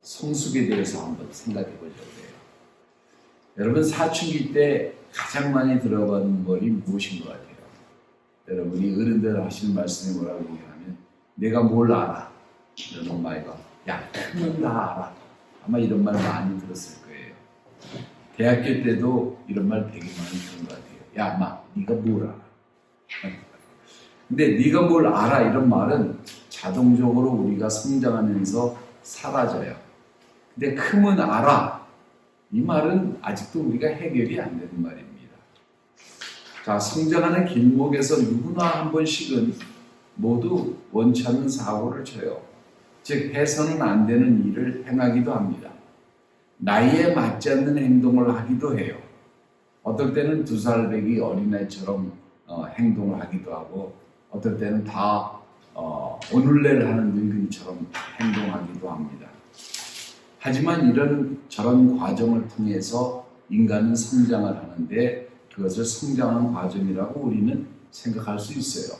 성숙에 대해서 한번 생각해 보려고 해요. 여러분, 사춘기 때 가장 많이 들어가는 말이 무엇인 것 같아요? 여러분이 어른들 하시는 말씀이 뭐라고 얘기하면 내가 뭘 알아? 이런 엄마가 야, 크면 다 알아. 아마 이런 말 많이 들었을 거예요. 대학교 때도 이런 말 되게 많이 들은 것 같아요. 야, 엄마, 네가 뭘 알아? 근데 네가 뭘 알아? 이런 말은 자동적으로 우리가 성장하면서 사라져요. 근데 크면 알아. 이 말은 아직도 우리가 해결이 안 되는 말입니다. 자, 성장하는 길목에서 누구나 한 번씩은 모두 원치 않는 사고를 쳐요. 즉, 해서는 안 되는 일을 행하기도 합니다. 나이에 맞지 않는 행동을 하기도 해요. 어떨 때는 2살 배기 어린아이처럼 행동을 하기도 하고, 어떨 때는 다 오늘내를 하는 늙은이처럼 행동하기도 합니다. 하지만 저런 과정을 통해서 인간은 성장을 하는데 그것을 성장하는 과정이라고 우리는 생각할 수 있어요.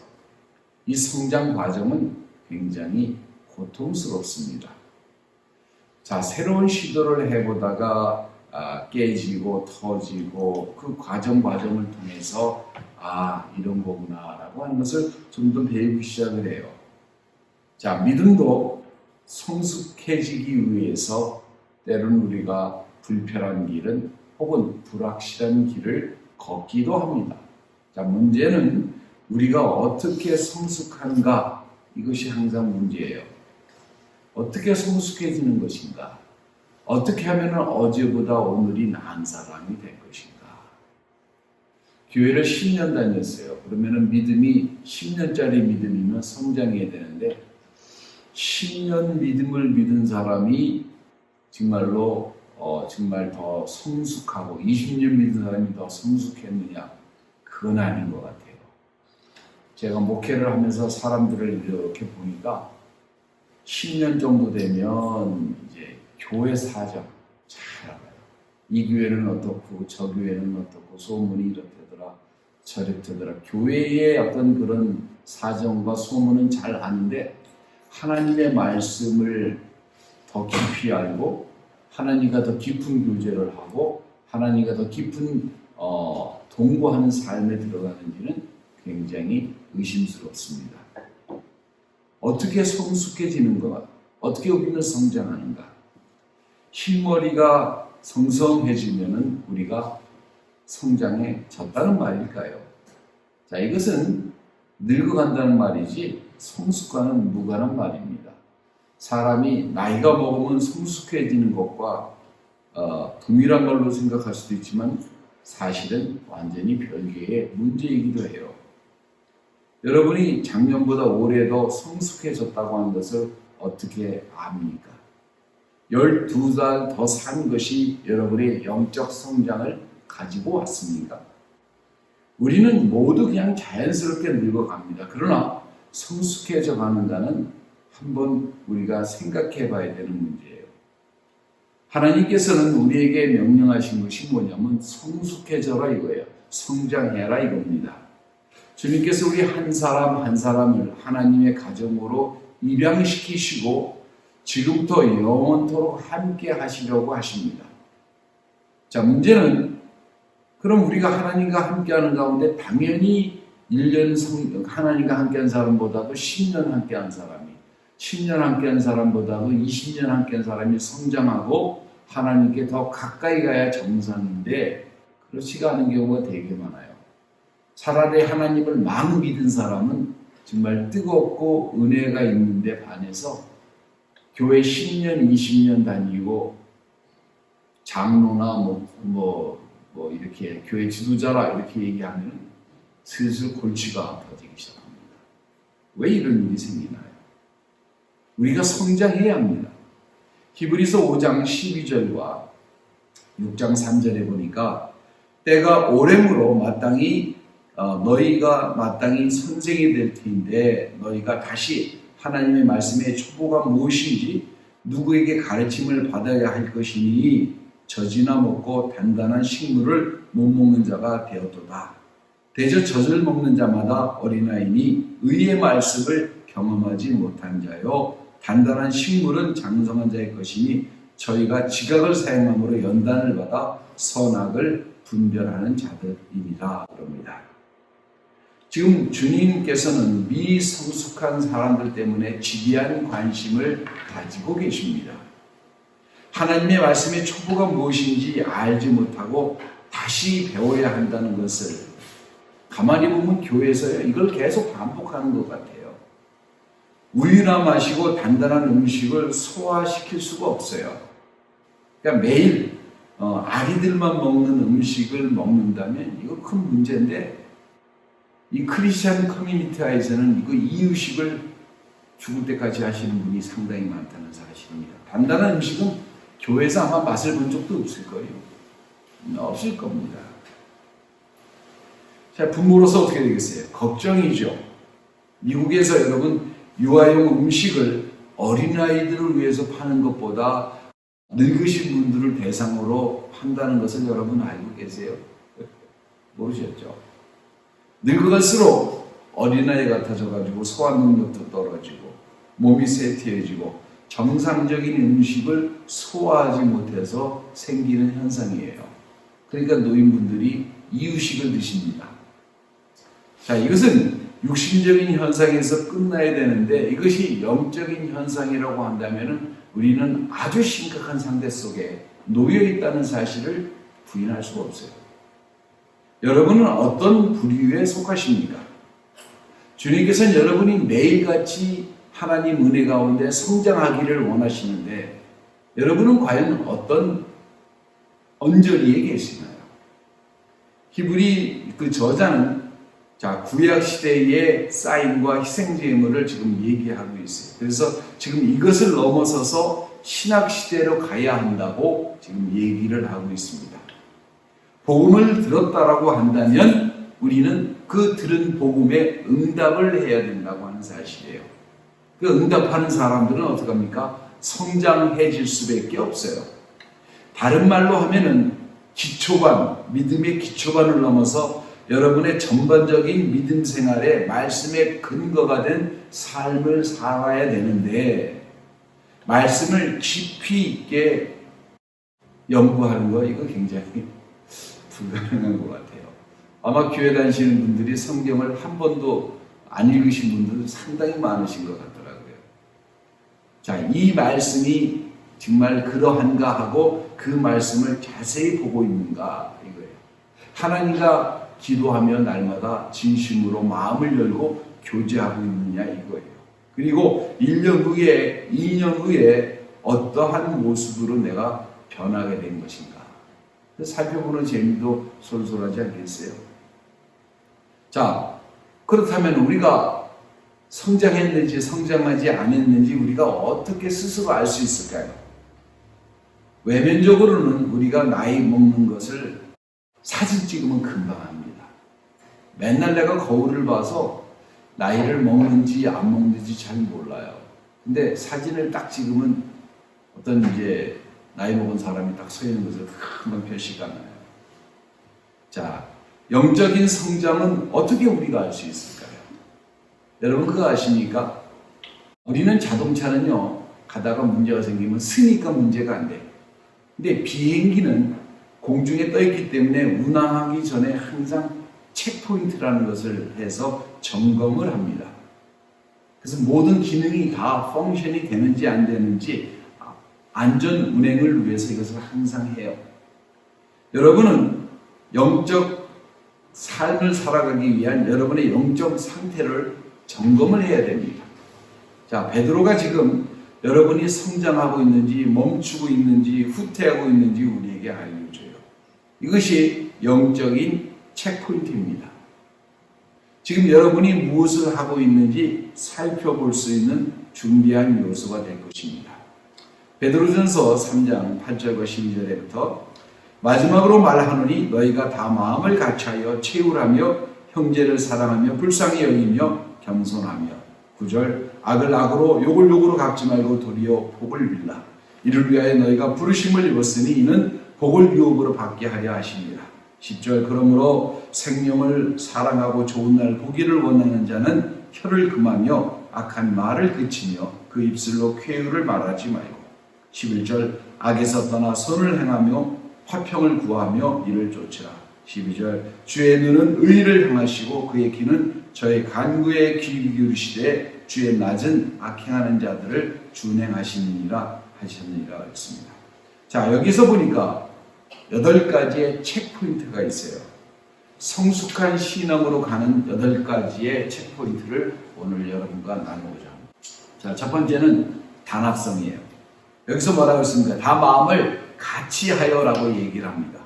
이 성장 과정은 굉장히 고통스럽습니다. 자, 새로운 시도를 해보다가 깨지고 터지고 그 과정을 통해서 이런 거구나 라고 하는 것을 좀 더 배우기 시작을 해요. 자, 믿음도 성숙해지기 위해서 때로는 우리가 불편한 길은 혹은 불확실한 길을 걷기도 합니다. 자, 문제는 우리가 어떻게 성숙한가, 이것이 항상 문제예요. 어떻게 성숙해지는 것인가? 어떻게 하면 어제보다 오늘이 나은 사람이 될 것인가? 교회를 10년 다녔어요. 그러면 믿음이 10년짜리 믿음이면 성장해야 되는데 10년 믿음을 믿은 사람이 정말로 정말 더 성숙하고 20년 믿은 사람이 더 성숙했느냐? 그건 아닌 것 같아요. 제가 목회를 하면서 사람들을 이렇게 보니까 10년 정도 되면 이제 교회 사정 잘 알아요. 이 교회는 어떻고 저 교회는 어떻고 소문이 이렇다더라 저렇다더라. 교회의 어떤 그런 사정과 소문은 잘 아는데 하나님의 말씀을 더 깊이 알고 하나님과 더 깊은 교제를 하고 하나님과 더 깊은 동거하는 삶에 들어가는지는 굉장히 의심스럽습니다. 어떻게 성숙해지는가? 어떻게 우리는 성장하는가? 흰머리가 성성해지면은 우리가 성장해졌다는 말일까요? 자, 이것은 늙어간다는 말이지 성숙과는 무관한 말입니다. 사람이 나이가 먹으면 성숙해지는 것과 동일한 말로 생각할 수도 있지만 사실은 완전히 별개의 문제이기도 해요. 여러분이 작년보다 올해 더 성숙해졌다고 하는 것을 어떻게 압니까? 12살 더 산 것이 여러분의 영적 성장을 가지고 왔습니까? 우리는 모두 그냥 자연스럽게 늙어갑니다. 그러나 성숙해져 가는가는 한번 우리가 생각해 봐야 되는 문제예요. 하나님께서는 우리에게 명령하신 것이 뭐냐면 성숙해져라 이거예요. 성장해라 이겁니다. 주님께서 우리 한 사람 한 사람을 하나님의 가정으로 입양시키시고 지금부터 영원토록 함께 하시려고 하십니다. 자, 문제는 그럼 우리가 하나님과 함께하는 가운데 당연히 1년 하나님과 함께한 사람보다도 10년 함께한 사람이 10년 함께한 사람보다도 20년 함께한 사람이 성장하고 하나님께 더 가까이 가야 정상인데 그렇지가 않은 경우가 되게 많아요. 차라리 하나님을 막 믿은 사람은 정말 뜨겁고 은혜가 있는데 반해서 교회 10년, 20년 다니고 장로나 이렇게 교회 지도자라 이렇게 얘기하면 슬슬 골치가 아파지기 시작합니다. 왜 이런 일이 생기나요? 우리가 성장해야 합니다. 히브리서 5장 12절과 6장 3절에 보니까 때가 오래므로 너희가 마땅히 선생이 될 터인데 너희가 다시 하나님의 말씀의 촉구가 무엇인지 누구에게 가르침을 받아야 할 것이니 젖이나 먹고 단단한 식물을 못 먹는 자가 되었도다. 대저 젖을 먹는 자마다 어린아이니 의의 말씀을 경험하지 못한 자요 단단한 식물은 장성한 자의 것이니 저희가 지각을 사용함으로 연단을 받아 선악을 분별하는 자들입니다. 그럽니다. 지금 주님께서는 미성숙한 사람들 때문에 지대한 관심을 가지고 계십니다. 하나님의 말씀의 촉구가 무엇인지 알지 못하고 다시 배워야 한다는 것을 가만히 보면 교회에서요, 이걸 계속 반복하는 것 같아요. 우유나 마시고 단단한 음식을 소화시킬 수가 없어요. 그러니까 매일 아기들만 먹는 음식을 먹는다면 이거 큰 문제인데, 이 크리스찬 커뮤니티에서는 이거 이유식을 죽을 때까지 하시는 분이 상당히 많다는 사실입니다. 단단한 음식은 교회에서 아마 맛을 본 적도 없을 거예요. 없을 겁니다. 자, 부모로서 어떻게 되겠어요? 걱정이죠. 미국에서 여러분 유아용 음식을 어린아이들을 위해서 파는 것보다 늙으신 분들을 대상으로 판다는 것을 여러분 알고 계세요? 모르셨죠? 늙어갈수록 어린아이 같아져가지고 소화 능력도 떨어지고 몸이 쇠퇴해지고 정상적인 음식을 소화하지 못해서 생기는 현상이에요. 그러니까 노인분들이 이유식을 드십니다. 자, 이것은 육신적인 현상에서 끝나야 되는데 이것이 영적인 현상이라고 한다면 우리는 아주 심각한 상태 속에 놓여 있다는 사실을 부인할 수가 없어요. 여러분은 어떤 부류에 속하십니까? 주님께서는 여러분이 매일같이 하나님 은혜 가운데 성장하기를 원하시는데 여러분은 과연 어떤 언저리에 계시나요? 히브리 그 저자는 구약 시대의 쌓임과 희생 제물을 지금 얘기하고 있어요. 그래서 지금 이것을 넘어서서 신약 시대로 가야 한다고 지금 얘기를 하고 있습니다. 복음을 들었다라고 한다면 우리는 그 들은 복음에 응답을 해야 된다고 하는 사실이에요. 그 응답하는 사람들은 어떻게 합니까? 성장해질 수밖에 없어요. 다른 말로 하면은 기초반, 믿음의 기초반을 넘어서 여러분의 전반적인 믿음 생활에 말씀의 근거가 된 삶을 살아야 되는데 말씀을 깊이 있게 연구하는 거 이거 굉장히 불가능한 것 같아요. 아마 교회 다니시는 분들이 성경을 한 번도 안 읽으신 분들은 상당히 많으신 것 같더라고요. 자, 이 말씀이 정말 그러한가 하고 그 말씀을 자세히 보고 있는가 이거예요. 하나님과 기도하며 날마다 진심으로 마음을 열고 교제하고 있느냐 이거예요. 그리고 1년 후에 2년 후에 어떠한 모습으로 내가 변하게 된 것인가 살펴보는 재미도 솔솔하지 않겠어요? 자, 그렇다면 우리가 성장했는지 성장하지 않았는지 우리가 어떻게 스스로 알 수 있을까요? 외면적으로는 우리가 나이 먹는 것을 사진 찍으면 금방 합니다. 맨날 내가 거울을 봐서 나이를 먹는지 안 먹는지 잘 몰라요. 근데 사진을 딱 찍으면 어떤 이제 나이 먹은 사람이 딱 서 있는 것을 금방 표시가 나요. 자, 영적인 성장은 어떻게 우리가 알 수 있을까요? 여러분 그거 아십니까? 우리는 자동차는요, 가다가 문제가 생기면 쓰니까 문제가 안 돼요. 근데 비행기는 공중에 떠 있기 때문에 운항하기 전에 항상 체크포인트라는 것을 해서 점검을 합니다. 그래서 모든 기능이 다 펑션이 되는지 안 되는지 안전 운행을 위해서 이것을 항상 해요. 여러분은 영적 삶을 살아가기 위한 여러분의 영적 상태를 점검을 해야 됩니다. 자, 베드로가 지금 여러분이 성장하고 있는지 멈추고 있는지 후퇴하고 있는지 우리에게 알려줘요. 이것이 영적인 체크포인트입니다. 지금 여러분이 무엇을 하고 있는지 살펴볼 수 있는 준비한 요소가 될 것입니다. 베드로전서 3장 8절과 12절에부터 마지막으로 말하노니 너희가 다 마음을 같이하여 채우라며 형제를 사랑하며 불쌍히 여기며 겸손하며 9절 악을 악으로 욕을 욕으로 갚지 말고 도리어 복을 빌라 이를 위하여 너희가 부르심을 입었으니 이는 복을 유업으로 받게 하려 하십니다. 10절 그러므로 생명을 사랑하고 좋은 날 보기를 원하는 자는 혀를 금하며 악한 말을 그치며 그 입술로 쾌유를 말하지 말고 11절 악에서 떠나 선을 행하며 화평을 구하며 이를 쫓으라. 12절 주의 눈은 의를 향하시고 그의 귀는 저의 간구에 귀 기울이시되 주의 낮은 악행하는 자들을 준행하시니라 하셨느니라 했습니다. 자, 여기서 보니까 8가지의 체크포인트가 있어요. 성숙한 신앙으로 가는 8가지의 체크포인트를 오늘 여러분과 나누고자 합니다. 자, 첫 번째는 단합성이에요. 여기서 뭐라고 했습니까? 다 마음을 같이 하여라고 얘기를 합니다.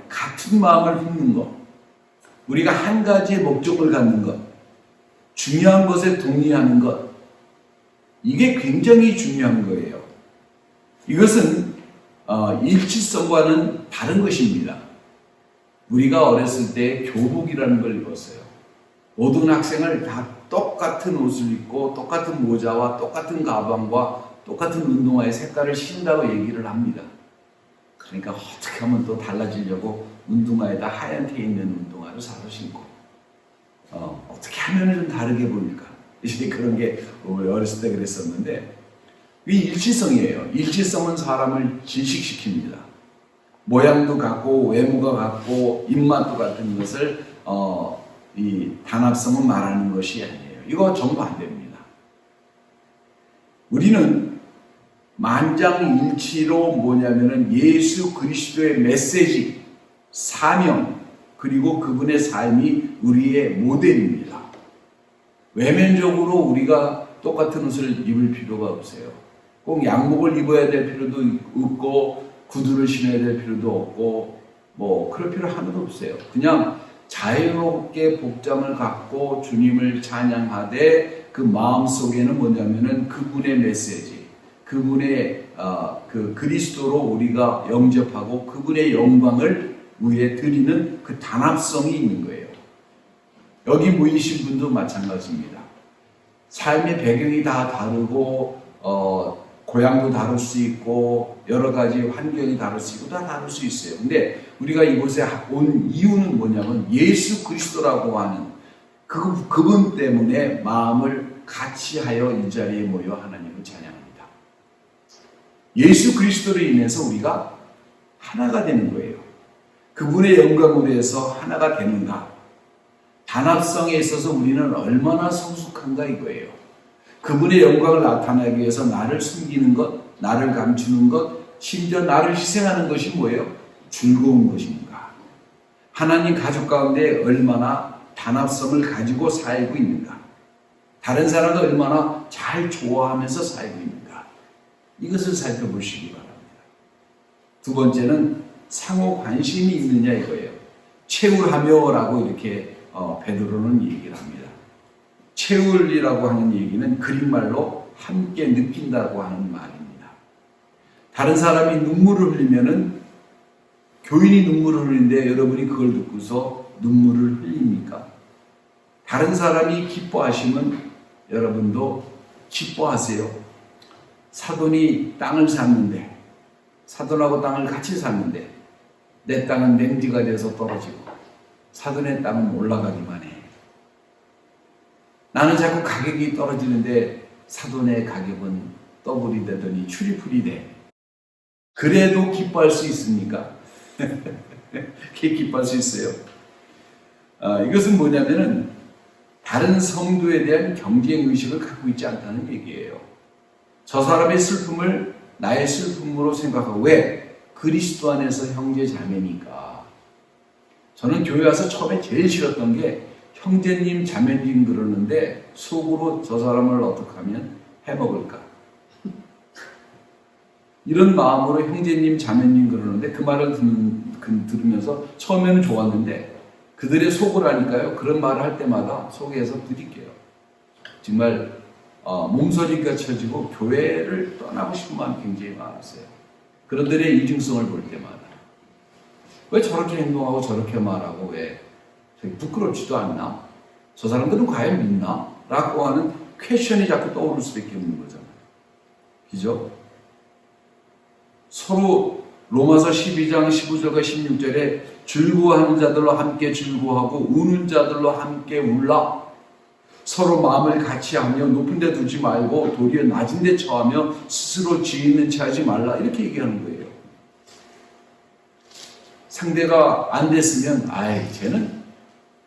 같은 마음을 품는 것, 우리가 한 가지의 목적을 갖는 것, 중요한 것에 동의하는 것, 이게 굉장히 중요한 거예요. 이것은 일치성과는 다른 것입니다. 우리가 어렸을 때 교복이라는 걸 입었어요. 모든 학생을 다 똑같은 옷을 입고 똑같은 모자와 똑같은 가방과 똑같은 운동화의 색깔을 신다고 얘기를 합니다. 그러니까 어떻게 하면 또 달라지려고 운동화에다 하얀 테 있는 운동화를 사서 신고 어떻게 하면 좀 다르게 보일까? 이제 그런 게 어렸을 때 그랬었는데 이 일치성이에요. 일치성은 사람을 질식시킵니다. 모양도 같고 외모가 같고 입맛도 같은 것을 이 단합성은 말하는 것이 아니에요. 이거 전부 안 됩니다. 우리는 만장일치로 뭐냐면은 예수 그리스도의 메시지, 사명, 그리고 그분의 삶이 우리의 모델입니다. 외면적으로 우리가 똑같은 옷을 입을 필요가 없어요. 꼭 양복을 입어야 될 필요도 없고 구두를 신어야 될 필요도 없고 뭐 그럴 필요 하나도 없어요. 그냥 자유롭게 복장을 갖고 주님을 찬양하되 그 마음 속에는 뭐냐면은 그분의 메시지, 그분의 그 그리스도로 우리가 영접하고 그분의 영광을 위해 드리는 그 단합성이 있는 거예요. 여기 모이신 분도 마찬가지입니다. 삶의 배경이 다 다르고 고향도 다를 수 있고 여러 가지 환경이 다를 수 있고 다 다를 수 있어요. 근데 우리가 이곳에 온 이유는 뭐냐면 예수 그리스도라고 하는 그분 때문에 마음을 같이 하여 이 자리에 모여 하나님을 찬양합니다. 예수 그리스도로 인해서 우리가 하나가 되는 거예요. 그분의 영광으로 해서 하나가 되는가. 단합성에 있어서 우리는 얼마나 성숙한가 이거예요. 그분의 영광을 나타내기 위해서 나를 숨기는 것, 나를 감추는 것, 심지어 나를 희생하는 것이 뭐예요? 즐거운 것인가. 하나님 가족 가운데 얼마나 단합성을 가지고 살고 있는가. 다른 사람도 얼마나 잘 좋아하면서 살고 있는가. 이것을 살펴보시기 바랍니다. 두 번째는 상호 관심이 있느냐 이거예요. 채울하며라고 이렇게 베드로는 얘기를 합니다. 채울이라고 하는 얘기는 그린말로 함께 느낀다고 하는 말입니다. 다른 사람이 눈물을 흘리면은 교인이 눈물을 흘리는데 여러분이 그걸 듣고서 눈물을 흘립니까? 다른 사람이 기뻐하시면 여러분도 기뻐하세요. 사돈이 땅을 샀는데 사돈하고 땅을 같이 샀는데 내 땅은 냉지가 돼서 떨어지고 사돈의 땅은 올라가기만 해. 나는 자꾸 가격이 떨어지는데 사돈의 가격은 더블이 되더니 트리플이 돼. 그래도 기뻐할 수 있습니까? 기뻐할 수 있어요. 이것은 뭐냐면은 다른 성도에 대한 경쟁 의식을 갖고 있지 않다는 얘기예요. 저 사람의 슬픔을 나의 슬픔으로 생각하고 왜? 그리스도 안에서 형제 자매니까. 저는 교회 와서 처음에 제일 싫었던 게 형제님 자매님 그러는데 속으로 저 사람을 어떻게 하면 해먹을까. 이런 마음으로 형제님 자매님 그러는데 그 말을 들으면서 처음에는 좋았는데 그들의 속을 아니까요. 그런 말을 할 때마다 속에서 부딪혀요. 정말 몸서리가 쳐지고 교회를 떠나고 싶은 마음이 굉장히 많았어요. 그런들의 이중성을 볼 때마다 왜 저렇게 행동하고 저렇게 말하고 왜 부끄럽지도 않나? 저 사람들은 과연 믿나? 라고 하는 퀘션이 자꾸 떠오를 수밖에 없는 거잖아요. 그죠? 서로 로마서 12장 15절과 16절에 즐거워하는 자들로 함께 즐거워하고 우는 자들로 함께 울라. 서로 마음을 같이 하며 높은 데 두지 말고 도리어 낮은 데 처하며 스스로 지혜 있는 체 하지 말라. 이렇게 얘기하는 거예요. 상대가 안 됐으면 아이 쟤는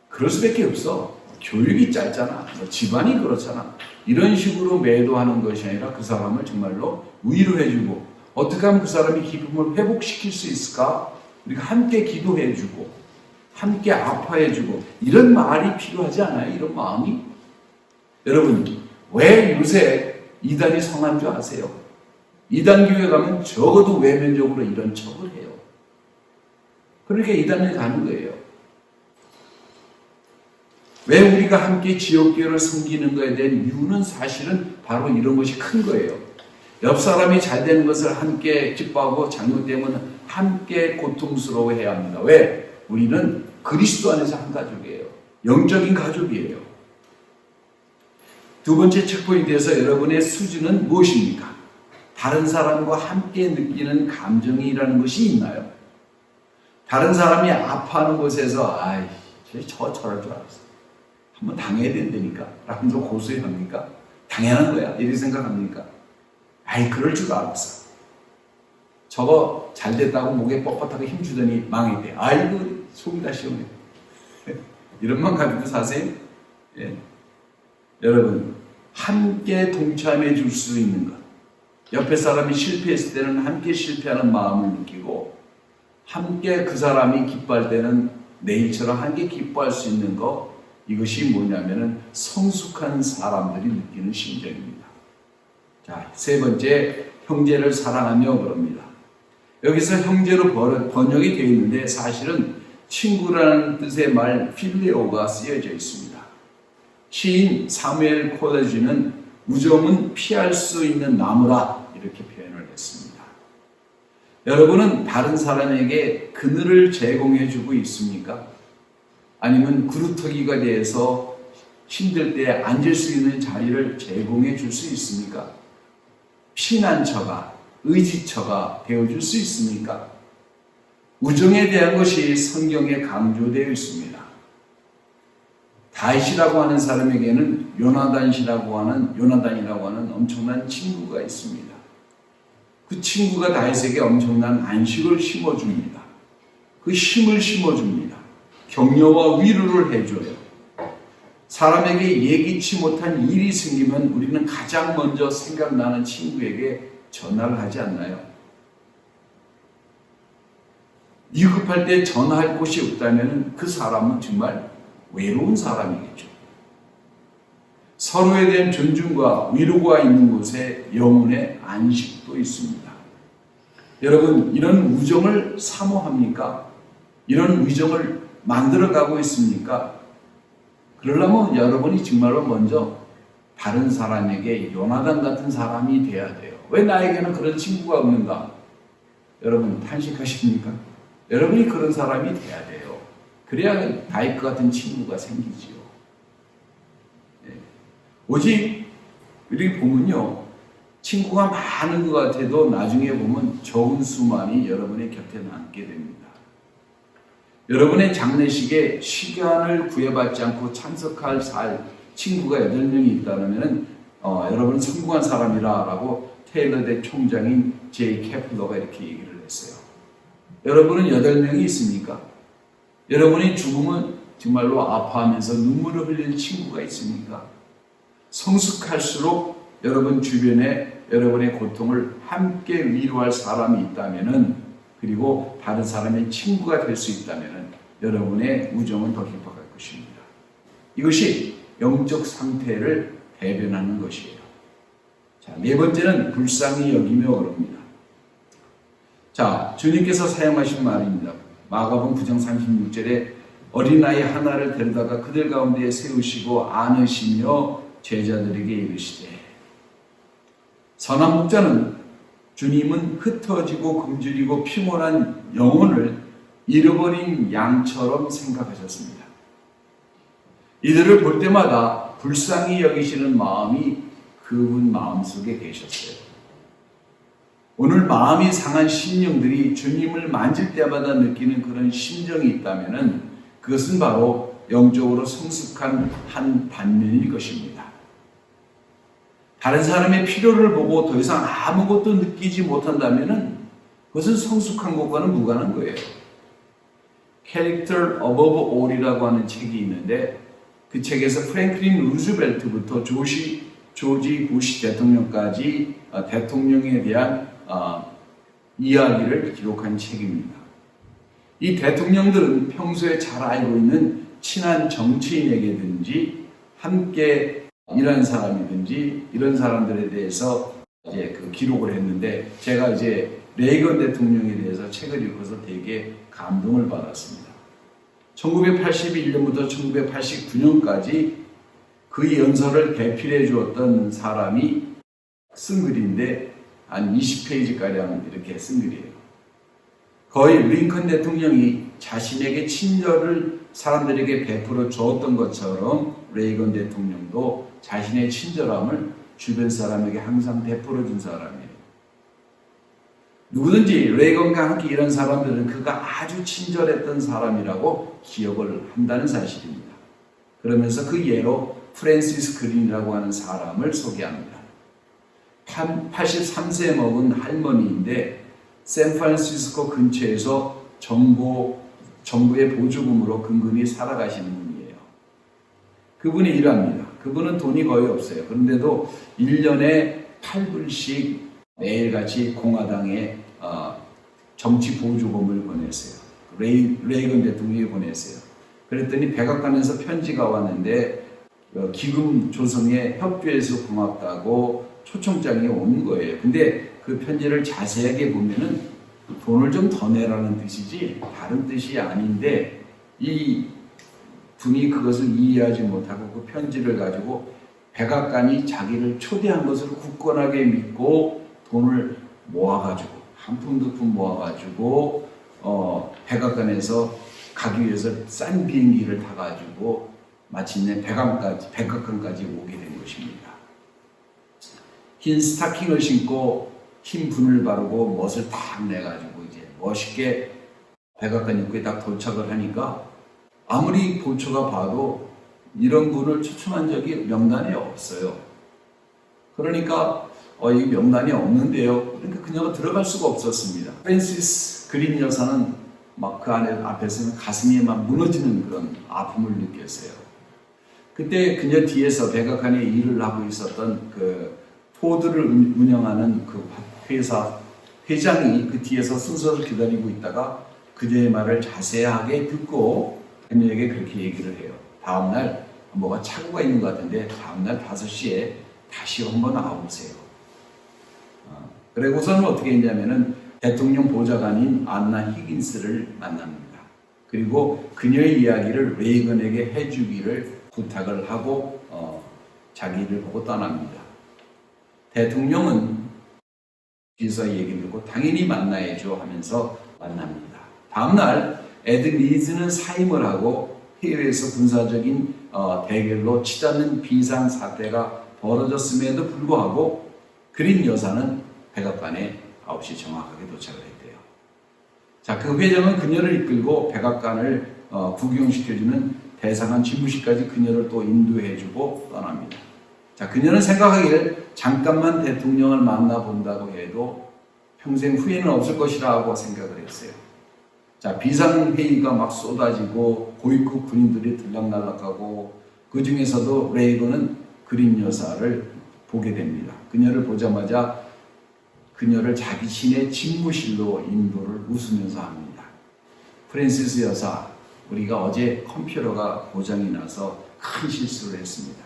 그럴 수밖에 없어. 교육이 짧잖아. 집안이 그렇잖아. 이런 식으로 매도하는 것이 아니라 그 사람을 정말로 위로해주고 어떻게 하면 그 사람이 기쁨을 회복시킬 수 있을까? 우리가 함께 기도해주고 함께 아파해주고 이런 말이 필요하지 않아요? 이런 마음이? 여러분 왜 요새 이단이 성한 줄 아세요? 이단 교회 가면 적어도 외면적으로 이런 척을 해요. 그러니까 이단을 가는 거예요. 왜 우리가 함께 지역교회를 섬기는 것에 대한 이유는 사실은 바로 이런 것이 큰 거예요. 옆 사람이 잘 되는 것을 함께 기뻐하고 잘못되면 함께 고통스러워해야 합니다. 왜? 우리는 그리스도 안에서 한 가족이에요. 영적인 가족이에요. 두 번째 체크포인트에서 여러분의 수준은 무엇입니까? 다른 사람과 함께 느끼는 감정이라는 것이 있나요? 다른 사람이 아파하는 곳에서 아이 저럴 줄 알았어. 한번 당해야 된다니까 라면서 고소해합니까? 당연한 거야 이렇게 생각합니까? 아이 그럴 줄 알았어. 저거 잘 됐다고 목에 뻣뻣하게 힘주더니 망했대. 아이고 속이 다 시원해. 이런 만 가지고 사세요? 예. 여러분 함께 동참해 줄 수 있는 것, 옆에 사람이 실패했을 때는 함께 실패하는 마음을 느끼고 함께 그 사람이 기뻐할 때는 내일처럼 함께 기뻐할 수 있는 것, 이것이 뭐냐면은 성숙한 사람들이 느끼는 심정입니다. 자, 세 번째, 형제를 사랑하며 그럽니다. 여기서 형제로 번역이 되어 있는데 사실은 친구라는 뜻의 말 필레오가 쓰여져 있습니다. 시인 사무엘 콜레지는 우정은 피할 수 있는 나무라 이렇게 표현을 했습니다. 여러분은 다른 사람에게 그늘을 제공해 주고 있습니까? 아니면 구루터기가 돼서 힘들 때 앉을 수 있는 자리를 제공해 줄 수 있습니까? 피난처가, 의지처가 되어줄 수 있습니까? 우정에 대한 것이 성경에 강조되어 있습니다. 다윗이라고 하는 사람에게는 요나단이라고 하는 엄청난 친구가 있습니다. 그 친구가 다윗에게 엄청난 안식을 심어줍니다. 그 힘을 심어줍니다. 격려와 위로를 해줘요. 사람에게 예기치 못한 일이 생기면 우리는 가장 먼저 생각나는 친구에게 전화를 하지 않나요? 위급할 때 전화할 곳이 없다면 그 사람은 정말 외로운 사람이겠죠. 서로에 대한 존중과 위로가 있는 곳에 영혼의 안식도 있습니다. 여러분, 이런 우정을 사모합니까? 이런 우정을 만들어가고 있습니까? 그러려면 여러분이 정말로 먼저 다른 사람에게 요나단 같은 사람이 돼야 돼요. 왜 나에게는 그런 친구가 없는가? 여러분 탄식하십니까? 여러분이 그런 사람이 돼야 돼요. 그래야 다윗 같은 친구가 생기지요. 네. 오직 우리 보면요, 친구가 많은 것 같아도 나중에 보면 적은 수만이 여러분의 곁에 남게 됩니다. 여러분의 장례식에 시간을 구애받지 않고 참석할 친구가 8명이 있다면 여러분은 성공한 사람이라고 테일러 대 총장인 제이 캐플러가 이렇게 얘기를 했어요. 여러분은 8명이 있습니까? 여러분이 죽으면 정말로 아파하면서 눈물을 흘리는 친구가 있습니까? 성숙할수록 여러분 주변에 여러분의 고통을 함께 위로할 사람이 있다면은, 그리고 다른 사람의 친구가 될 수 있다면은 여러분의 우정은 더 깊어갈 것입니다. 이것이 영적 상태를 대변하는 것이에요. 자, 네 번째는 불쌍히 여기며 그럽니다. 자, 주님께서 사용하신 말입니다. 마가복음 9장 36절에 어린아이 하나를 데려다가 그들 가운데 세우시고 안으시며 제자들에게 이르시되, 선한 목자는 주님은 흩어지고 굶주리고 피곤한 영혼을 잃어버린 양처럼 생각하셨습니다. 이들을 볼 때마다 불쌍히 여기시는 마음이 그분 마음속에 계셨어요. 오늘 마음이 상한 심령들이 주님을 만질 때마다 느끼는 그런 심정이 있다면 그것은 바로 영적으로 성숙한 한 단면일 것입니다. 다른 사람의 필요를 보고 더 이상 아무것도 느끼지 못한다면 그것은 성숙한 것과는 무관한 거예요. Character Above All이라고 하는 책이 있는데 그 책에서 프랭클린 루즈벨트부터 조지 부시 대통령까지 대통령에 대한 이야기를 기록한 책입니다. 이 대통령들은 평소에 잘 알고 있는 친한 정치인에게든지 함께 일하는 사람이든지 이런 사람들에 대해서 이제 그 기록을 했는데 제가 이제 레이건 대통령에 대해서 책을 읽어서 되게 감동을 받았습니다. 1981년부터 1989년까지 그 연설을 대필해 주었던 사람이 쓴 글인데 한 20페이지가량 이렇게 쓴 글이에요. 거의 링컨 대통령이 자신에게 친절을 사람들에게 베풀어 주었던 것처럼 레이건 대통령도 자신의 친절함을 주변 사람에게 항상 베풀어 준 사람이에요. 누구든지 레이건과 함께 일한 사람들은 그가 아주 친절했던 사람이라고 기억을 한다는 사실입니다. 그러면서 그 예로 프랜시스 그린이라고 하는 사람을 소개합니다. 83세 먹은 할머니인데 샌프란시스코 근처에서 정부의 보조금으로 근근히 살아가시는 분이에요. 그분이 일합니다. 그분은 돈이 거의 없어요. 그런데도 1년에 8불씩 매일같이 공화당에 정치 보조금을 보냈어요. 레이건 대통령이 보냈어요. 그랬더니 백악관에서 편지가 왔는데 기금 조성에 협조해서 고맙다고 초청장이 온 거예요. 근데 그 편지를 자세하게 보면은 돈을 좀 더 내라는 뜻이지 다른 뜻이 아닌데 이 분이 그것을 이해하지 못하고 그 편지를 가지고 백악관이 자기를 초대한 것을 굳건하게 믿고 돈을 모아가지고 한 푼 두 푼 모아가지고 백악관에서 가기 위해서 싼 비행기를 타가지고 마침내 백악관까지 오게 된 것입니다. 흰 스타킹을 신고 흰 분을 바르고 멋을 딱 내가지고 이제 멋있게 백악관 입구에 딱 도착을 하니까 아무리 보초가 봐도 이런 분을 초청한 적이 명단에 없어요. 그러니까 이 명단이 없는데요. 그러니까 그녀가 들어갈 수가 없었습니다. 프랜시스 그린 여사는 막 그 앞에서는 가슴이 막 무너지는 그런 아픔을 느꼈어요. 그때 그녀 뒤에서 백악관에 일을 하고 있었던 그 포드를 운영하는 그 회사 회장이 그 뒤에서 순서를 기다리고 있다가 그녀의 말을 자세하게 듣고 그녀에게 그렇게 얘기를 해요. 다음날 뭐가 착오가 있는 것 같은데 다음날 5시에 다시 한번 나와보세요. 그리고서는 어떻게 했냐면은 대통령 보좌관인 안나 히긴스를 만납니다. 그리고 그녀의 이야기를 레이건에게 해주기를 부탁을 하고 자기를 보고 떠납니다. 대통령은 뒤에서 얘기 듣고 당연히 만나야죠 하면서 만납니다. 다음날 에드 리즈는 사임을 하고 해외에서 군사적인 대결로 치닫는 비상사태가 벌어졌음에도 불구하고 그린 여사는 백악관에 9시 정확하게 도착을 했대요. 자, 그 회장은 그녀를 이끌고 백악관을 구경시켜주는 대사관 집무실까지 그녀를 또 인도해주고 떠납니다. 자, 그녀는 생각하기를 잠깐만 대통령을 만나본다고 해도 평생 후회는 없을 것이라고 생각을 했어요. 자, 비상회의가 막 쏟아지고 고위급 군인들이 들락날락하고 그 중에서도 레이건은 그린 여사를 보게 됩니다. 그녀를 보자마자 그녀를 자기 신의 집무실로 인도를 웃으면서 합니다. 프랜시스 여사, 우리가 어제 컴퓨터가 고장이 나서 큰 실수를 했습니다.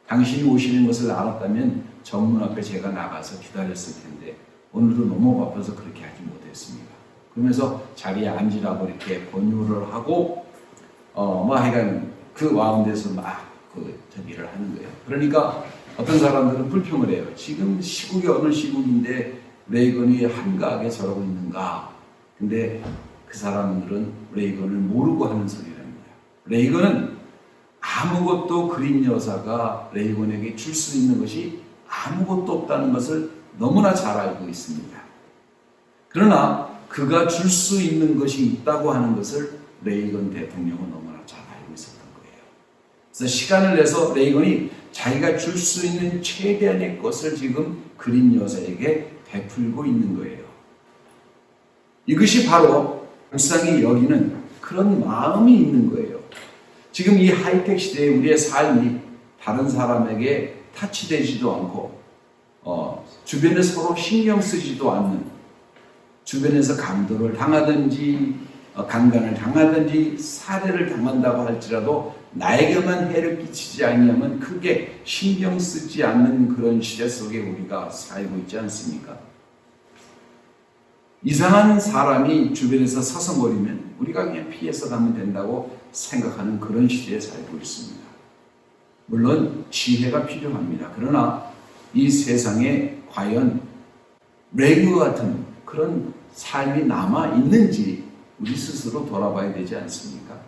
당신이 오시는 것을 알았다면 정문 앞에 제가 나가서 기다렸을 텐데 오늘도 너무 바빠서 그렇게 하지 못했습니다. 그러면서 자리에 앉으라고 이렇게 권유를 하고 하여간 그 와운데서 막 저기를 하는 거예요. 그러니까 어떤 사람들은 불평을 해요. 지금 시국이 어느 시국인데 레이건이 한가하게 저러고 있는가. 근데 그 사람들은 레이건을 모르고 하는 소리랍니다. 레이건은 아무것도 그린 여사가 레이건에게 줄 수 있는 것이 아무것도 없다는 것을 너무나 잘 알고 있습니다. 그러나 그가 줄 수 있는 것이 있다고 하는 것을 레이건 대통령은 너무나 잘 알고 있었던 그래서 시간을 내서 레이건이 자기가 줄 수 있는 최대한의 것을 지금 그린 여자에게 베풀고 있는 거예요. 이것이 바로 불쌍히 여기는 그런 마음이 있는 거예요. 지금 이 하이텍 시대에 우리의 삶이 다른 사람에게 타치되지도 않고 주변에 서로 신경 쓰지도 않는, 주변에서 강도를 당하든지 강간을 당하든지 살해를 당한다고 할지라도 나에게만 해를 끼치지 아니하면 크게 신경 쓰지 않는 그런 시대 속에 우리가 살고 있지 않습니까? 이상한 사람이 주변에서 서성거리면 우리가 그냥 피해서 가면 된다고 생각하는 그런 시대에 살고 있습니다. 물론 지혜가 필요합니다. 그러나 이 세상에 과연 레이거 같은 그런 삶이 남아 있는지 우리 스스로 돌아봐야 되지 않습니까?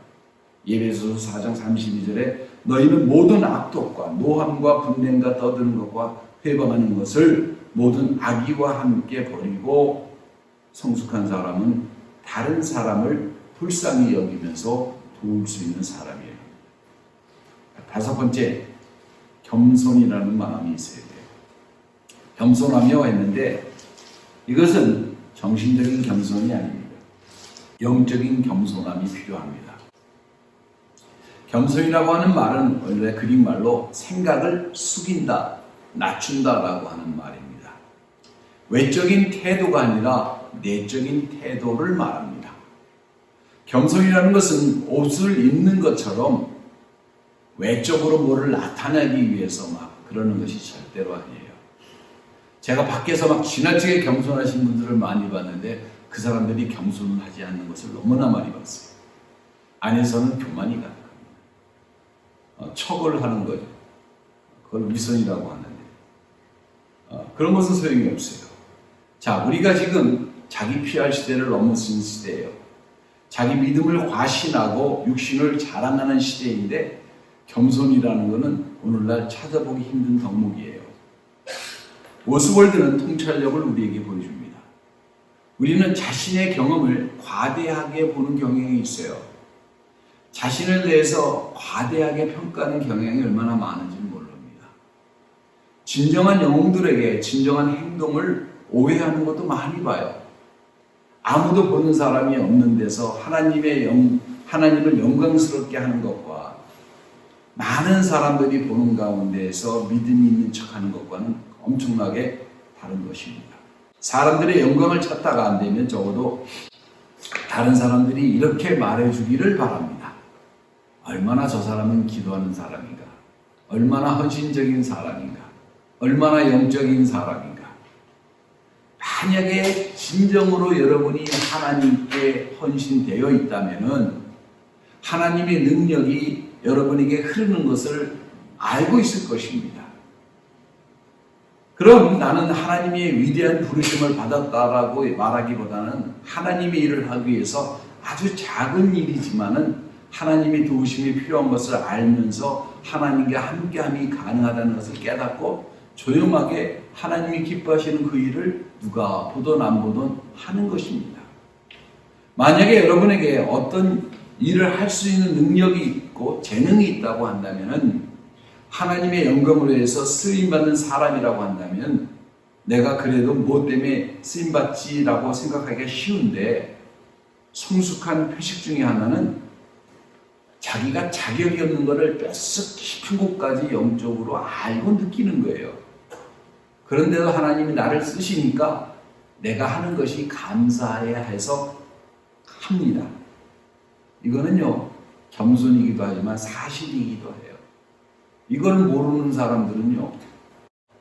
예배소서 4장 32절에 너희는 모든 악독과 노함과 분냄과 떠드는 것과 회방하는 것을 모든 악의와 함께 버리고 성숙한 사람은 다른 사람을 불쌍히 여기면서 도울 수 있는 사람이에요. 다섯 번째, 겸손이라는 마음이 있어야 돼요. 겸손하며 했는데 이것은 정신적인 겸손이 아닙니다. 영적인 겸손함이 필요합니다. 겸손이라고 하는 말은 원래 그릭 말로 생각을 숙인다, 낮춘다라고 하는 말입니다. 외적인 태도가 아니라 내적인 태도를 말합니다. 겸손이라는 것은 옷을 입는 것처럼 외적으로 뭐를 나타내기 위해서 막 그러는 것이 절대로 아니에요. 제가 밖에서 막 지나치게 겸손하신 분들을 많이 봤는데 그 사람들이 겸손을 하지 않는 것을 너무나 많이 봤어요. 안에서는 교만이 가득합니다. 척을 하는 거죠. 그걸 위선이라고 하는데 그런 것은 소용이 없어요. 자, 우리가 지금 자기 피할 시대를 넘어선 시대예요. 자기 믿음을 과신하고 육신을 자랑하는 시대인데 겸손이라는 것은 오늘날 찾아보기 힘든 덕목이에요. 오스월드는 통찰력을 우리에게 보여줍니다. 우리는 자신의 경험을 과대하게 보는 경향이 있어요. 자신을 대해서 과대하게 평가하는 경향이 얼마나 많은지는 모릅니다. 진정한 영웅들에게 진정한 행동을 오해하는 것도 많이 봐요. 아무도 보는 사람이 없는 데서 하나님을 영광스럽게 하는 것과 많은 사람들이 보는 가운데에서 믿음이 있는 척하는 것과는 엄청나게 다른 것입니다. 사람들의 영광을 찾다가 안 되면 적어도 다른 사람들이 이렇게 말해주기를 바랍니다. 얼마나 저 사람은 기도하는 사람인가? 얼마나 헌신적인 사람인가? 얼마나 영적인 사람인가? 만약에 진정으로 여러분이 하나님께 헌신되어 있다면은 하나님의 능력이 여러분에게 흐르는 것을 알고 있을 것입니다. 그럼 나는 하나님의 위대한 부르심을 받았다라고 말하기보다는 하나님의 일을 하기 위해서 아주 작은 일이지만은 하나님의 도우심이 필요한 것을 알면서 하나님과 함께함이 가능하다는 것을 깨닫고 조용하게 하나님이 기뻐하시는 그 일을 누가 보든 안 보든 하는 것입니다. 만약에 여러분에게 어떤 일을 할 수 있는 능력이 있고 재능이 있다고 한다면 하나님의 영광을 위해서 쓰임받는 사람이라고 한다면 내가 그래도 뭐 때문에 쓰임받지라고 생각하기가 쉬운데 성숙한 표식 중에 하나는 자기가 자격이 없는 것을 뼛속 깊은 곳까지 영적으로 알고 느끼는 거예요. 그런데도 하나님이 나를 쓰시니까 내가 하는 것이 감사해야 해서 합니다. 이거는요, 겸손이기도 하지만 사실이기도 해요. 이걸 모르는 사람들은요,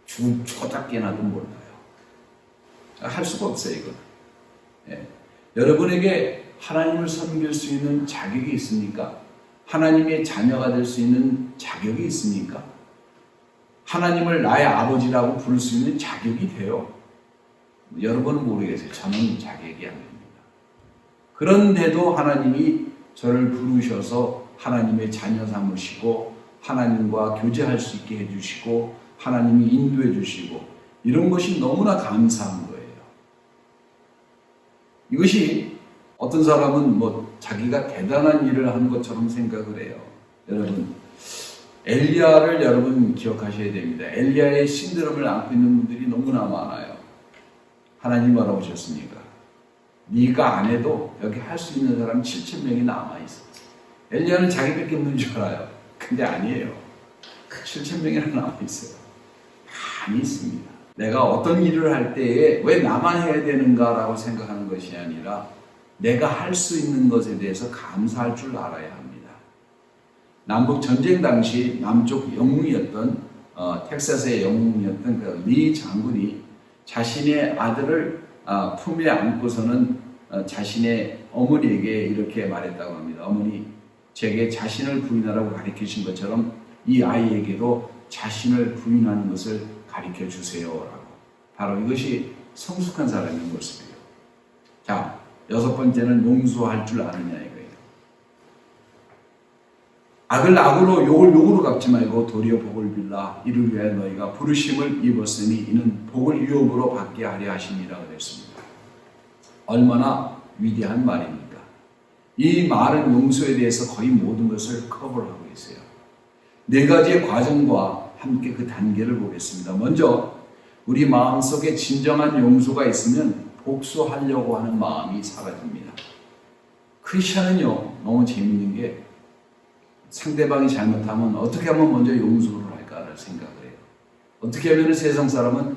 초작게나도 몰라요. 할 수가 없어요, 이거는. 예. 여러분에게 하나님을 섬길 수 있는 자격이 있습니까? 하나님의 자녀가 될 수 있는 자격이 있습니까? 하나님을 나의 아버지라고 부를 수 있는 자격이 돼요. 여러분은 모르겠어요. 저는 자격이 안 됩니다. 그런데도 하나님이 저를 부르셔서 하나님의 자녀 삼으시고 하나님과 교제할 수 있게 해주시고 하나님이 인도해 주시고 이런 것이 너무나 감사한 거예요. 이것이 어떤 사람은 뭐 자기가 대단한 일을 한 것처럼 생각을 해요. 여러분, 엘리야를 여러분 기억하셔야 됩니다. 엘리야의 신드롬을 안고 있는 분들이 너무나 많아요. 하나님 뭐라고 하셨습니까? 네가 안 해도 여기 할 수 있는 사람 7,000명이 남아있어. 엘리야는 자기밖에 없는 줄 알아요. 근데 아니에요. 7,000명이나 남아있어요. 많이 있습니다. 내가 어떤 일을 할 때에 왜 나만 해야 되는가라고 생각하는 것이 아니라 내가 할 수 있는 것에 대해서 감사할 줄 알아야 합니다. 남북 전쟁 당시 남쪽 영웅이었던 텍사스의 영웅이었던 그 리 장군이 자신의 아들을 품에 안고서는 자신의 어머니에게 이렇게 말했다고 합니다. 어머니, 제게 자신을 부인하라고 가르치신 것처럼 이 아이에게도 자신을 부인하는 것을 가르쳐 주세요라고. 바로 이것이 성숙한 사람의 모습이에요. 자, 6번째는 용서할 줄 아느냐 이거예요. 악을 악으로 욕을 욕으로 갚지 말고 도리어 복을 빌라. 이를 위하여 너희가 부르심을 입었으니 이는 복을 유업으로 받게 하려 하심이라 그랬습니다. 얼마나 위대한 말입니까? 이 말은 용서에 대해서 거의 모든 것을 커버를 하고 있어요. 4가지의 과정과 함께 그 단계를 보겠습니다. 먼저 우리 마음속에 진정한 용서가 있으면 복수하려고 하는 마음이 사라집니다. 크리스천은요, 너무 재밌는 게 상대방이 잘못하면 어떻게 하면 먼저 용서를 할까를 생각을 해요. 어떻게 하면 세상 사람은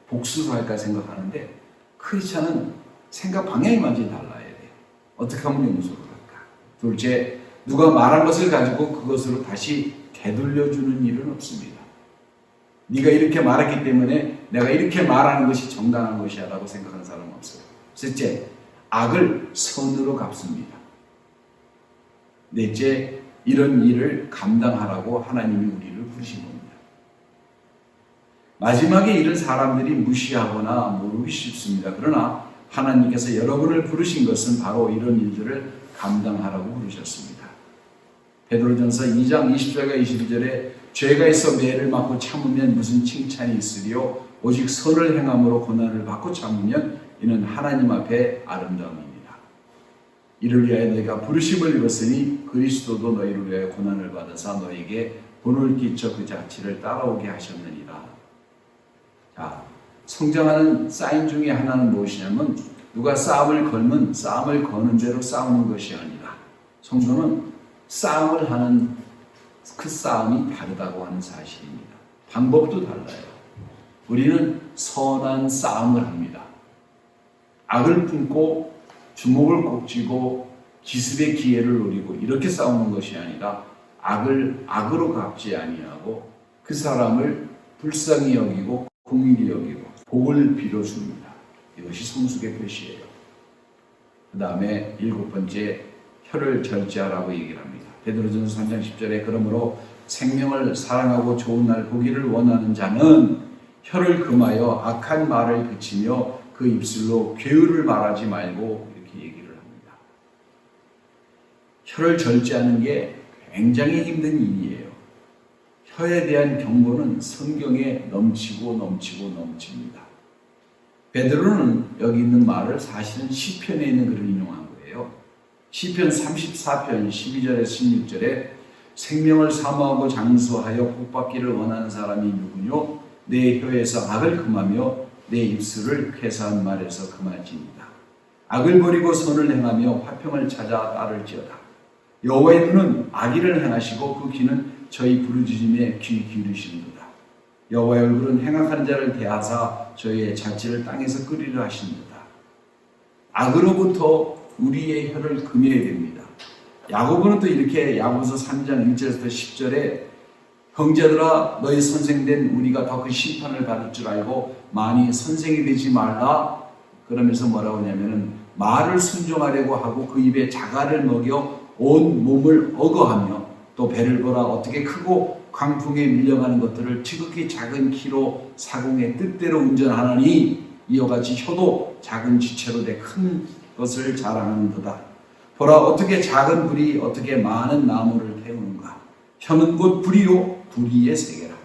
복수를 할까 생각하는데 크리스천은 생각 방향이 완전히 달라야 돼요. 어떻게 하면 용서를 할까. 둘째, 누가 말한 것을 가지고 그것으로 다시 되돌려주는 일은 없습니다. 네가 이렇게 말했기 때문에 내가 이렇게 말하는 것이 정당한 것이야 라고 생각하는 사람은 없어요. 셋째, 악을 선으로 갚습니다. 넷째, 이런 일을 감당하라고 하나님이 우리를 부르신 겁니다. 마지막에 이런 사람들이 무시하거나 모르기 쉽습니다. 그러나 하나님께서 여러분을 부르신 것은 바로 이런 일들을 감당하라고 부르셨습니다. 베드로전서 2장 20절과 22절에 죄가 있어 매를 맞고 참으면 무슨 칭찬이 있으리요 오직 선을 행함으로 고난을 받고 참으면 이는 하나님 앞에 아름다움입니다. 이를 위하여 너희가 부르심을 입었으니 그리스도도 너희를 위하여 고난을 받아서 너희에게 본을 끼쳐 그 자취를 따라오게 하셨느니라. 자, 성장하는 사인 중에 하나는 무엇이냐면 누가 싸움을 걸면 싸움을 거는 대로 싸우는 것이 아니라 성도는 싸움을 하는 그 싸움이 다르다고 하는 사실입니다. 방법도 달라요. 우리는 선한 싸움을 합니다. 악을 품고 주먹을 꼭 쥐고 기습의 기회를 노리고 이렇게 싸우는 것이 아니라 악을 악으로 갚지 아니하고 그 사람을 불쌍히 여기고 긍휼히 여기고 복을 빌어줍니다. 이것이 성숙의 표시예요. 그 다음에 7번째, 혀를 절제하라고 얘기를 합니다. 베드로전서 3장 10절에 그러므로 생명을 사랑하고 좋은 날 보기를 원하는 자는 혀를 금하여 악한 말을 그치며 그 입술로 괴유를 말하지 말고 이렇게 얘기를 합니다. 혀를 절제하는 게 굉장히 힘든 일이에요. 혀에 대한 경고는 성경에 넘칩니다. 베드로는 여기 있는 말을 사실은 시편에 있는 글을 인용한 거예요. 시편 34편 12절에서 16절에 생명을 사모하고 장수하여 복받기를 원하는 사람이 누구뇨? 내 혀에서 악을 금하며 내 입술을 쾌사한 말에서 금할지니라. 악을 버리고 선을 행하며 화평을 찾아 따를지어다. 여호와의 눈은 악의를 행하시고 그 귀는 저희 부르짖음에 귀 기울이시는도다. 여호와의 얼굴은 행악한 자를 대하사 저희의 자취를 땅에서 끄리려 하시는도다. 악으로부터 우리의 혀를 금해야 됩니다. 야고보는 또 이렇게 야고보서 3장 1절에서 10절에 형제들아 너희 선생된 우리가 더 그 심판을 받을 줄 알고 많이 선생이 되지 말라. 그러면서 뭐라고 하냐면은 말을 순종하려고 하고 그 입에 자갈을 먹여 온 몸을 억어하며 또 배를 보라 어떻게 크고 광풍에 밀려가는 것들을 지극히 작은 키로 사공의 뜻대로 운전하나니 이와 같이 혀도 작은 지체로 돼 큰 것을 자랑하는도다. 보라 어떻게 작은 불이 어떻게 많은 나무를 태우는가. 혀는 곧 불이요 불의의 세계라.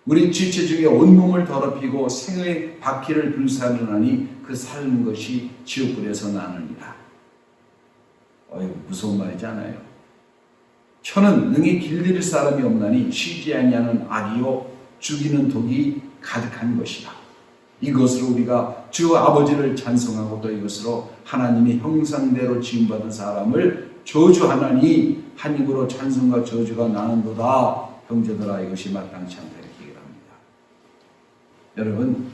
우리 지체 중에 온몸을 더럽히고 생의 바퀴를 불사르나니 그 사는 것이 지옥불에서 나느니라. 무서운 말이지 않아요? 혀는 능히 길들일 사람이 없나니 쉬지 아니하는 악이요 죽이는 독이 가득한 것이라. 이것으로 우리가 주 아버지를 찬송하고 또 이것으로 하나님의 형상대로 지음받은 사람을 저주하나니 한 입으로 찬송과 저주가 나는도다. 형제들아 이것이 마땅치 않다 이렇게 얘기를 합니다. 여러분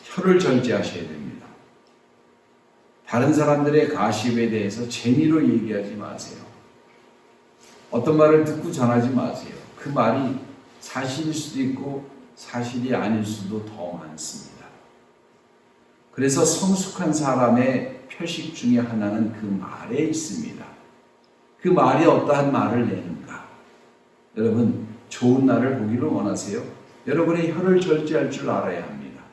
혀를 절제하셔야 됩니다. 다른 사람들의 가십에 대해서 재미로 얘기하지 마세요. 어떤 말을 듣고 전하지 마세요. 그 말이 사실일 수도 있고 사실이 아닐 수도 더 많습니다. 그래서 성숙한 사람의 표식 중에 하나는 그 말에 있습니다. 그 말이 어떠한 말을 내는가? 여러분 좋은 날을 보기를 원하세요? 여러분의 혀를 절제할 줄 알아야 합니다.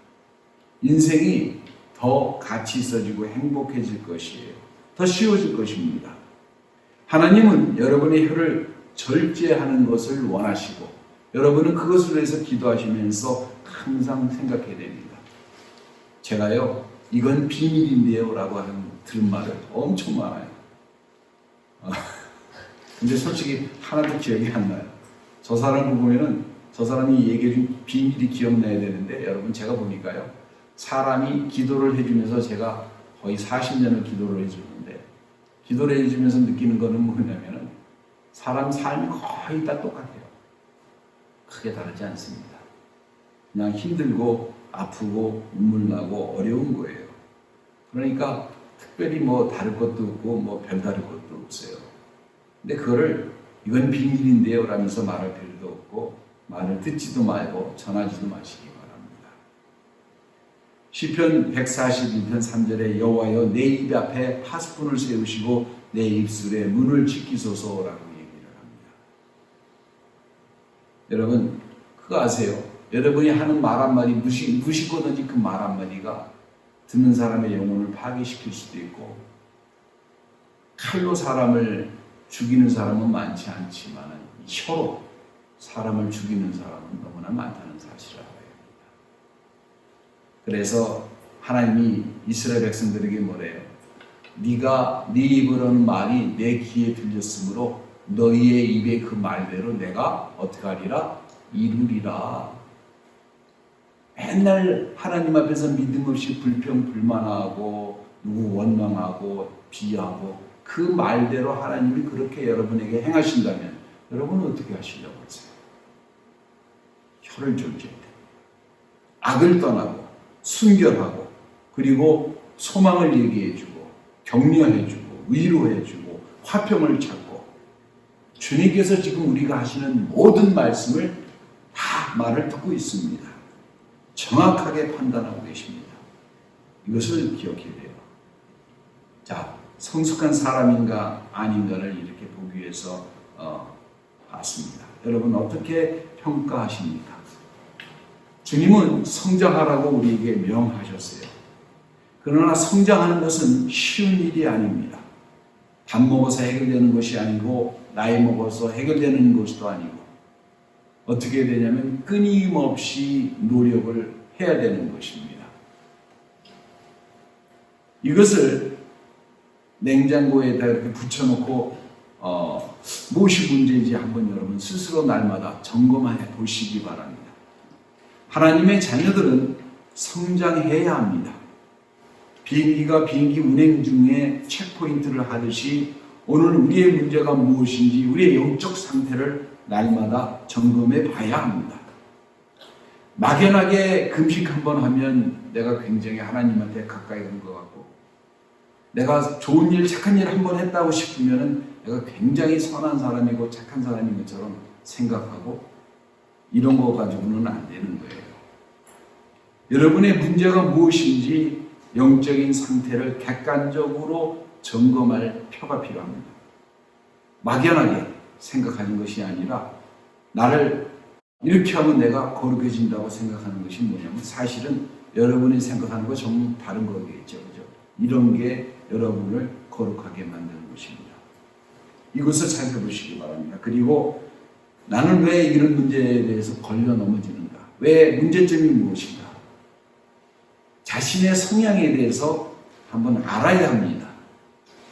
인생이 더 가치 있어지고 행복해질 것이에요. 더 쉬워질 것입니다. 하나님은 여러분의 혀를 절제하는 것을 원하시고 여러분은 그것을 위해서 기도하시면서 항상 생각해야 됩니다. 제가요 이건 비밀인데요 라고 들은 말을 엄청 많아요. 근데 솔직히 하나도 기억이 안 나요. 저 사람을 보면은 저 사람이 얘기해준 비밀이 기억나야 되는데 여러분 제가 보니까요 사람이 기도를 해주면서 제가 거의 40년을 기도를 해주는데 기도를 해주면서 느끼는 거는 뭐냐면은 사람 삶이 거의 다 똑같아요. 크게 다르지 않습니다. 그냥 힘들고 아프고 눈물 나고 어려운 거예요. 그러니까 특별히 뭐 다를 것도 없고 뭐 별다를 것도 없어요. 근데 그거를 이건 비밀인데요 라면서 말할 필요도 없고 말을 듣지도 말고 전하지도 마시기 바랍니다. 시편 141편 3절에 여호와여 내 입 앞에 파수꾼을 세우시고 내 입술에 문을 지키소서라고 얘기를 합니다. 여러분 그거 아세요? 여러분이 하는 말 한마디 무심코든지 그 말 한마디가 듣는 사람의 영혼을 파괴시킬 수도 있고 칼로 사람을 죽이는 사람은 많지 않지만 혀로 사람을 죽이는 사람은 너무나 많다는 사실을 알아야 합니다. 그래서 하나님이 이스라엘 백성들에게 뭐래요? 네가 네 입으로 하는 말이 내 귀에 들렸으므로 너희의 입의 그 말대로 내가 어떻게 하리라? 이루리라. 맨날 하나님 앞에서 믿음 없이 불평불만하고 누구 원망하고 비하고 그 말대로 하나님이 그렇게 여러분에게 행하신다면 여러분은 어떻게 하시려고 하세요? 혀를 절제해야 돼요. 악을 떠나고 순결하고 그리고 소망을 얘기해주고 격려해주고 위로해주고 화평을 찾고 주님께서 지금 우리가 하시는 모든 말씀을 다 말을 듣고 있습니다. 정확하게 판단하고 계십니다. 이것을 기억해야 돼요. 자, 성숙한 사람인가 아닌가를 이렇게 보기 위해서 봤습니다. 여러분 어떻게 평가하십니까? 주님은 성장하라고 우리에게 명하셨어요. 그러나 성장하는 것은 쉬운 일이 아닙니다. 밥 먹어서 해결되는 것이 아니고 나이 먹어서 해결되는 것도 아니고 어떻게 해야 되냐면 끊임없이 노력을 해야 되는 것입니다. 이것을 냉장고에다 이렇게 붙여놓고 무엇이 문제인지 한번 여러분 스스로 날마다 점검해 보시기 바랍니다. 하나님의 자녀들은 성장해야 합니다. 비행기가 비행기 운행 중에 체크포인트를 하듯이 오늘 우리의 문제가 무엇인지 우리의 영적 상태를 날마다 점검해 봐야 합니다. 막연하게 금식 한번 하면 내가 굉장히 하나님한테 가까이 간 것 같고 내가 좋은 일, 착한 일 한번 했다고 싶으면 내가 굉장히 선한 사람이고 착한 사람인 것처럼 생각하고 이런 거 가지고는 안 되는 거예요. 여러분의 문제가 무엇인지 영적인 상태를 객관적으로 점검할 표가 필요합니다. 막연하게 생각하는 것이 아니라 나를 이렇게 하면 내가 거룩해진다고 생각하는 것이 뭐냐면 사실은 여러분이 생각하는 것 전부 다른 거겠죠. 그죠? 이런 게 여러분을 거룩하게 만드는 것입니다. 이것을 살펴보시기 바랍니다. 그리고 나는 왜 이런 문제에 대해서 걸려 넘어지는가? 왜 문제점이 무엇인가? 자신의 성향에 대해서 한번 알아야 합니다.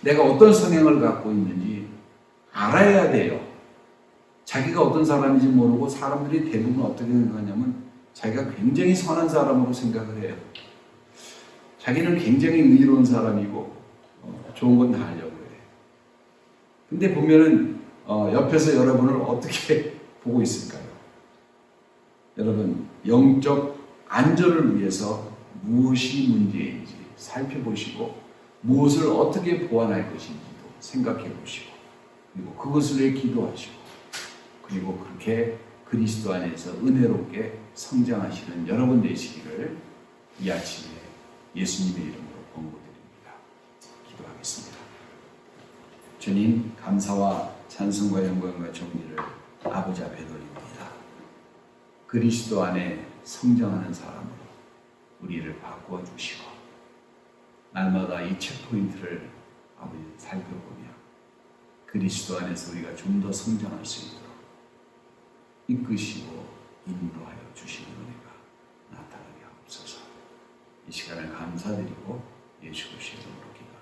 내가 어떤 성향을 갖고 있는지 알아야 돼요. 자기가 어떤 사람인지 모르고 사람들이 대부분 어떻게 생각하냐면 자기가 굉장히 선한 사람으로 생각을 해요. 자기는 굉장히 의로운 사람이고 좋은 건 다 하려고 해요. 근데 보면은 옆에서 여러분을 어떻게 보고 있을까요? 여러분, 영적 안전을 위해서 무엇이 문제인지 살펴보시고 무엇을 어떻게 보완할 것인지도 생각해 보시고 그리고 그것을 위해 기도하시고 그리고 그렇게 그리스도 안에서 은혜롭게 성장하시는 여러분 되시기를 이 아침에 예수님의 이름으로 권고드립니다. 기도하겠습니다. 주님, 감사와 찬송과 영광과 존귀를 아버지 앞에 드립니다. 그리스도 안에 성장하는 사람으로 우리를 바꾸어 주시고 날마다 이 체크포인트를 아버지 살펴보며 그리스도 안에서 우리가 좀 더 성장할 수 있도록 이끄시고 인도하여 주시는 은혜가 나타나게 하옵소서. 이 시간을 감사드리고 예수 그리스도의 이름으로 기도합니다.